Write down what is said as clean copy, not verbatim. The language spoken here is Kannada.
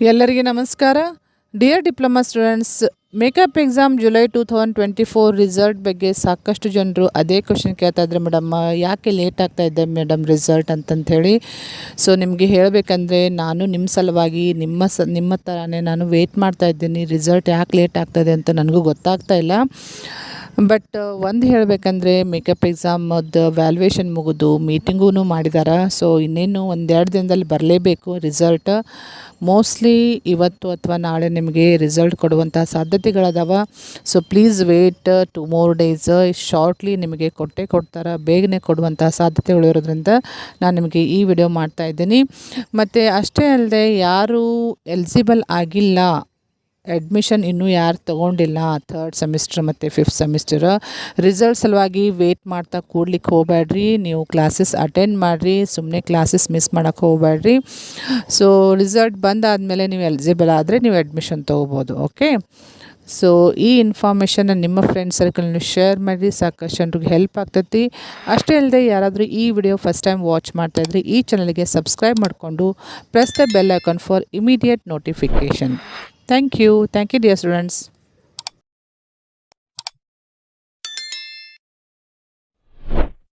ಎಲ್ಲರಿಗೆ ನಮಸ್ಕಾರ. Dear diploma students, makeup exam July 2024 result ಬಗ್ಗೆ ಸಾಕಷ್ಟು ಜನರು ಅದೇ ಕ್ವಶನ್ ಕೇಳ್ತಾ ಇದ್ದಾರೆ. ಮೇಡಮ್, ಯಾಕೆ ಲೇಟ್ ಆಗ್ತಾ ಇದೆ ಮೇಡಮ್ ರಿಸಲ್ಟ್ ಅಂತಂಥೇಳಿ. ಸೊ ನಿಮಗೆ ಹೇಳಬೇಕಂದ್ರೆ ನಾನು ನಿಮ್ಮ ಸಲುವಾಗಿ ನಿಮ್ಮ ಥರನೇ ನಾನು ವೆಯ್ಟ್ ಮಾಡ್ತಾ ಇದ್ದೀನಿ. ರಿಸಲ್ಟ್ ಯಾಕೆ ಲೇಟ್ ಆಗ್ತಾಯಿದೆ ಅಂತ ನನಗೂ ಗೊತ್ತಾಗ್ತಾ ಇಲ್ಲ. ಬಟ್ ಒಂದು ಹೇಳಬೇಕಂದ್ರೆ ಮೇಕಪ್ ಎಕ್ಸಾಮದ್ದು ವ್ಯಾಲ್ಯೂಯೇಷನ್ ಮುಗಿದು ಮೀಟಿಂಗೂ ಮಾಡಿದ್ದಾರೆ. ಸೊ ಇನ್ನೇನು 1-2 ದಿನದಲ್ಲಿ ಬರಲೇಬೇಕು ರಿಸಲ್ಟ್. ಮೋಸ್ಟ್ಲಿ ಇವತ್ತು ಅಥವಾ ನಾಳೆ ನಿಮಗೆ ರಿಸಲ್ಟ್ ಕೊಡುವಂಥ ಸಾಧ್ಯತೆಗಳದಾವ. So please wait 2 more days. Shortly ನಿಮಗೆ ಕೊಡ್ತಾರೆ, ಬೇಗನೆ ಕೊಡುವಂಥ ಸಾಧ್ಯತೆಗಳು ಇರೋದ್ರಿಂದ ನಾನು ನಿಮಗೆ ಈ ವಿಡಿಯೋ ಮಾಡ್ತಾಯಿದ್ದೀನಿ. ಮತ್ತು ಅಷ್ಟೇ ಅಲ್ಲದೆ ಯಾರು ಎಲಿಜಿಬಲ್ ಆಗಿಲ್ಲ, ಅಡ್ಮಿಷನ್ ಇನ್ನೂ ಯಾರು ತೊಗೊಂಡಿಲ್ಲ 3rd ಸೆಮಿಸ್ಟರ್ ಮತ್ತು 5th ಸೆಮಿಸ್ಟರ್, ರಿಸಲ್ಟ್ ಸಲುವಾಗಿ ವೇಟ್ ಮಾಡ್ತಾ ಕೂಡ್ಲಿಕ್ಕೆ ಹೋಗಬೇಡ್ರಿ. ನೀವು ಕ್ಲಾಸಸ್ ಅಟೆಂಡ್ ಮಾಡಿರಿ, ಸುಮ್ಮನೆ ಕ್ಲಾಸಸ್ ಮಿಸ್ ಮಾಡೋಕ್ಕೆ ಹೋಗಬೇಡ್ರಿ. ಸೊ ರಿಸಲ್ಟ್ ಬಂದಾದಮೇಲೆ ನೀವು ಎಲಿಜಿಬಲ್ ಆದರೆ ನೀವು ಅಡ್ಮಿಷನ್ ತೊಗೋಬೋದು. ಓಕೆ, ಸೊ ಈ ಇನ್ಫಾರ್ಮೇಷನ್ನ ನಿಮ್ಮ ಫ್ರೆಂಡ್ ಸರ್ಕಲ್ನ ಶೇರ್ ಮಾಡಿರಿ, ಸಾಕಷ್ಟು ಜನರಿಗೆ ಹೆಲ್ಪ್ ಆಗ್ತೈತಿ. ಅಷ್ಟೇ ಅಲ್ಲದೆ ಯಾರಾದರೂ ಈ ವಿಡಿಯೋ ಫಸ್ಟ್ ಟೈಮ್ ವಾಚ್ ಮಾಡ್ತಾಯಿದ್ರೆ ಈ ಚಾನಲ್ಗೆ ಸಬ್ಸ್ಕ್ರೈಬ್ ಮಾಡಿಕೊಂಡು press the bell icon for immediate notification. Thank you dear students.